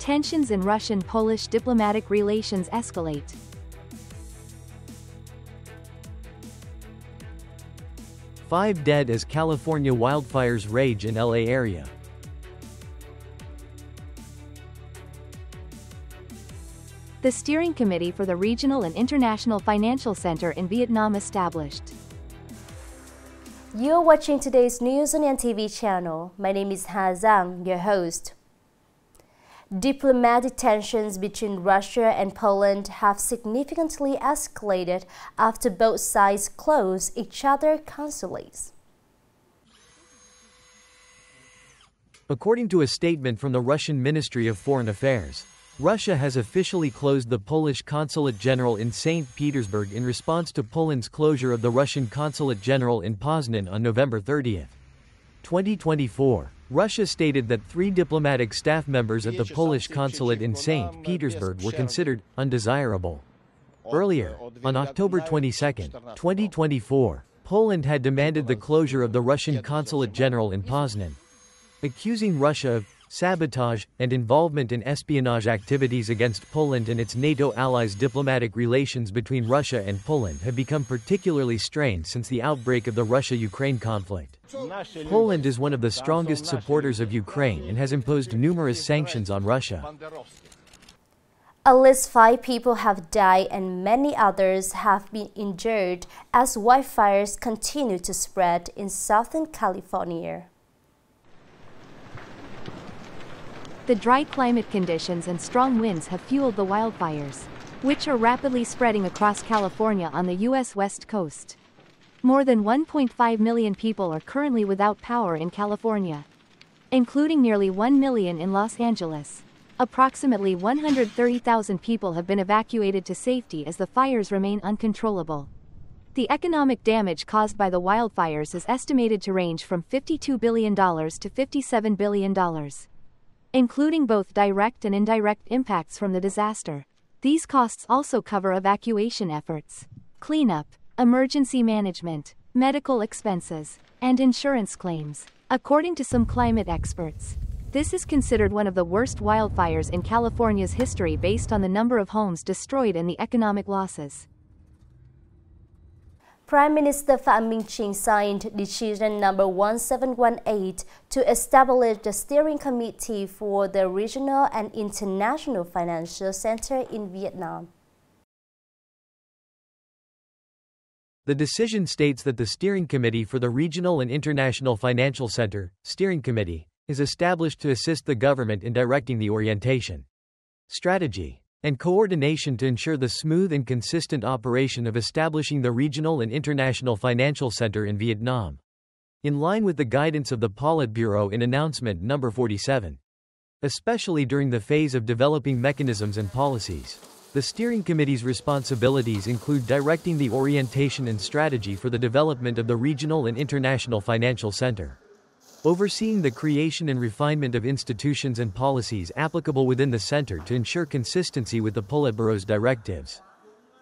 Tensions in Russian-Polish diplomatic relations escalate. Five dead as California wildfires rage in LA area. The Steering Committee for the Regional and International Financial Center in Vietnam established. You're watching today's news on NTV channel. My name is Zhang, your host. Diplomatic tensions between Russia and Poland have significantly escalated after both sides closed each other's consulates. According to a statement from the Russian Ministry of Foreign Affairs, Russia has officially closed the Polish Consulate General in St. Petersburg in response to Poland's closure of the Russian Consulate General in Poznan on November 30, 2024. Russia stated that 3 diplomatic staff members at the Polish consulate in St. Petersburg were considered undesirable. Earlier, on October 22, 2024, Poland had demanded the closure of the Russian Consulate General in Poznan, accusing Russia of sabotage and involvement in espionage activities against Poland and its NATO allies. Diplomatic relations between Russia and Poland have become particularly strained since the outbreak of the Russia-Ukraine conflict. Poland is one of the strongest supporters of Ukraine and has imposed numerous sanctions on Russia. At least 5 people have died and many others have been injured as wildfires continue to spread in Southern California. The dry climate conditions and strong winds have fueled the wildfires, which are rapidly spreading across California on the U.S. West Coast. More than 1.5 million people are currently without power in California, including nearly 1 million in Los Angeles. Approximately 130,000 people have been evacuated to safety as the fires remain uncontrollable. The economic damage caused by the wildfires is estimated to range from $52 billion to $57 billion. Including both direct and indirect impacts from the disaster. These costs also cover evacuation efforts, cleanup, emergency management, medical expenses, and insurance claims. According to some climate experts, this is considered one of the worst wildfires in California's history based on the number of homes destroyed and the economic losses. Prime Minister Phạm Minh Chính signed Decision number 1718 to establish the Steering Committee for the Regional and International Financial Center in Vietnam. The decision states that the Steering Committee for the Regional and International Financial Center, Steering Committee, is established to assist the government in directing the orientation, strategy, and coordination to ensure the smooth and consistent operation of establishing the Regional and International Financial Center in Vietnam, in line with the guidance of the Politburo in Announcement No. 47. Especially during the phase of developing mechanisms and policies, the Steering Committee's responsibilities include directing the orientation and strategy for the development of the Regional and International Financial Center, overseeing the creation and refinement of institutions and policies applicable within the center to ensure consistency with the Politburo's directives,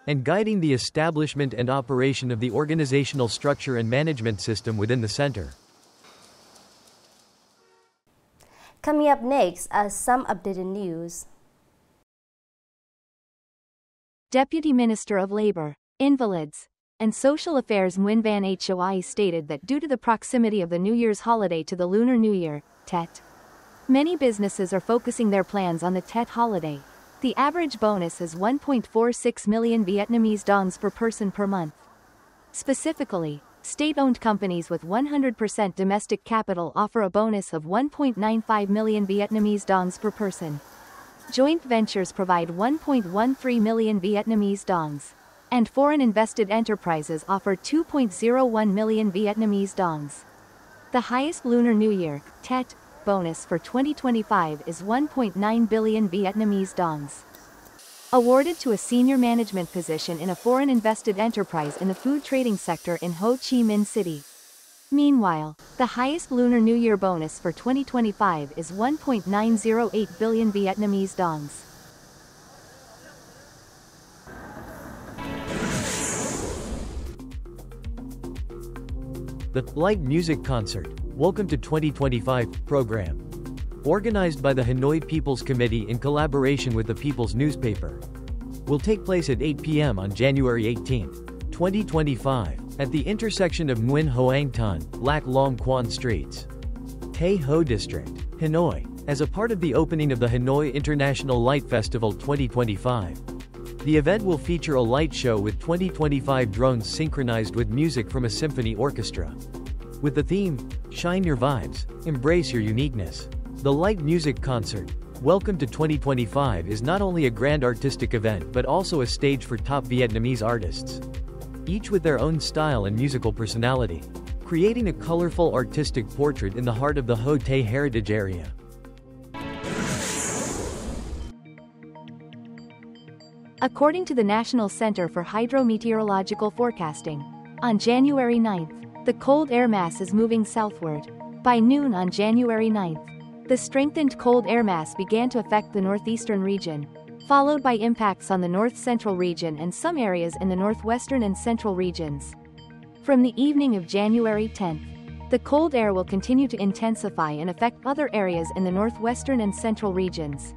and guiding the establishment and operation of the organizational structure and management system within the center. Coming up next are some updated news. Deputy Minister of Labor, Invalids, and Social Affairs Nguyen Van Hoi stated that due to the proximity of the New Year's holiday to the Lunar New Year, Tet, many businesses are focusing their plans on the Tet holiday. The average bonus is 1.46 million Vietnamese dongs per person per month. Specifically, state-owned companies with 100% domestic capital offer a bonus of 1.95 million Vietnamese dongs per person. Joint ventures provide 1.13 million Vietnamese dongs. And foreign invested enterprises offer 2.01 million Vietnamese dongs. The highest Lunar New Year, Tet, bonus for 2025 is 1.9 billion Vietnamese dongs. Awarded to a senior management position in a foreign invested enterprise in the food trading sector in Ho Chi Minh City. Meanwhile, the highest Lunar New Year bonus for 2025 is 1.908 billion Vietnamese dongs. The Light Music Concert, Welcome to 2025 program. organized by the Hanoi People's Committee in collaboration with the People's Newspaper, will take place at 8 p.m. on January 18, 2025, at the intersection of Nguyen Hoang Ton, Lac Long Quan Streets, Tay Ho District, Hanoi, as a part of the opening of the Hanoi International Light Festival 2025. The event will feature a light show with 2025 drones synchronized with music from a symphony orchestra. With the theme, Shine Your Vibes, Embrace Your Uniqueness. The light music concert, Welcome to 2025, is not only a grand artistic event but also a stage for top Vietnamese artists, each with their own style and musical personality, creating a colorful artistic portrait in the heart of the Ho Tay heritage area. According to the National Center for Hydrometeorological Forecasting, on January 9th, the cold air mass is moving southward. By noon on January 9th, the strengthened cold air mass began to affect the northeastern region, followed by impacts on the north-central region and some areas in the northwestern and central regions. From the evening of January 10th, the cold air will continue to intensify and affect other areas in the northwestern and central regions,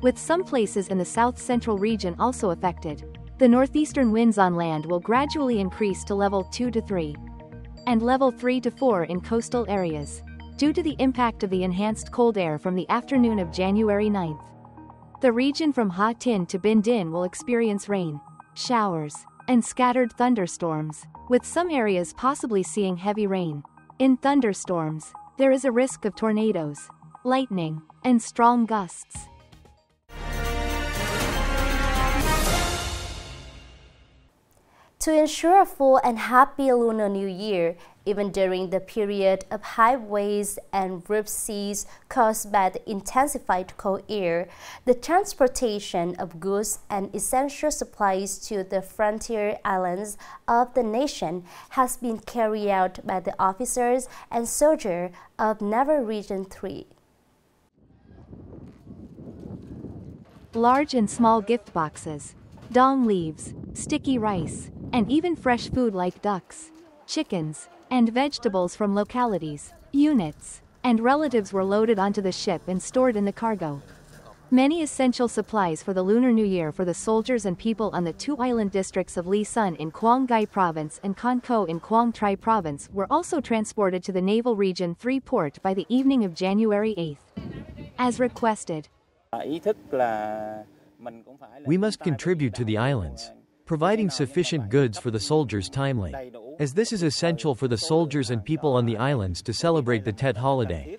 with some places in the south-central region also affected. The northeastern winds on land will gradually increase to level 2 to 3 and level 3 to 4 in coastal areas, due to the impact of the enhanced cold air from the afternoon of January 9th. The region from Ha Tin to Bin Din will experience rain, showers, and scattered thunderstorms, with some areas possibly seeing heavy rain. In thunderstorms, there is a risk of tornadoes, lightning, and strong gusts. To ensure a full and happy Lunar New Year, even during the period of high waves and rough seas caused by the intensified cold air, the transportation of goods and essential supplies to the frontier islands of the nation has been carried out by the officers and soldiers of Naval Region 3. Large and small gift boxes, dong leaves, sticky rice, and even fresh food like ducks, chickens, and vegetables from localities, units, and relatives were loaded onto the ship and stored in the cargo. Many essential supplies for the Lunar New Year for the soldiers and people on the two island districts of Li Sun in Quang Ngai Province and Con Co in Quang Tri Province were also transported to the Naval Region 3 port by the evening of January 8th. As requested, we must contribute to the islands, providing sufficient goods for the soldiers timely, as this is essential for the soldiers and people on the islands to celebrate the Tet holiday.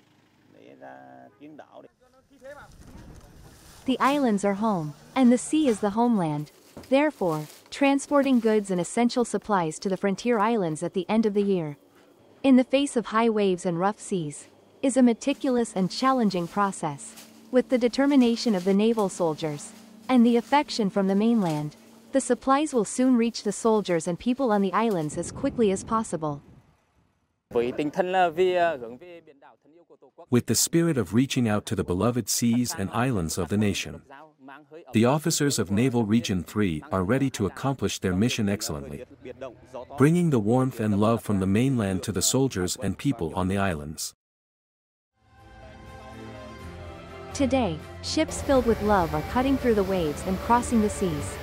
The islands are home, and the sea is the homeland. Therefore, transporting goods and essential supplies to the frontier islands at the end of the year, in the face of high waves and rough seas, is a meticulous and challenging process. With the determination of the naval soldiers and the affection from the mainland, the supplies will soon reach the soldiers and people on the islands as quickly as possible. With the spirit of reaching out to the beloved seas and islands of the nation, the officers of Naval Region 3 are ready to accomplish their mission excellently, bringing the warmth and love from the mainland to the soldiers and people on the islands. Today, ships filled with love are cutting through the waves and crossing the seas,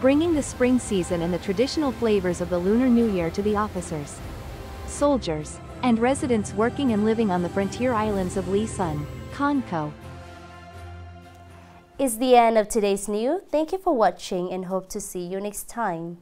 bringing the spring season and the traditional flavors of the Lunar New Year to the officers, soldiers, and residents working and living on the frontier islands of Li Sun, Con Co. It's the end of today's news. Thank you for watching and hope to see you next time.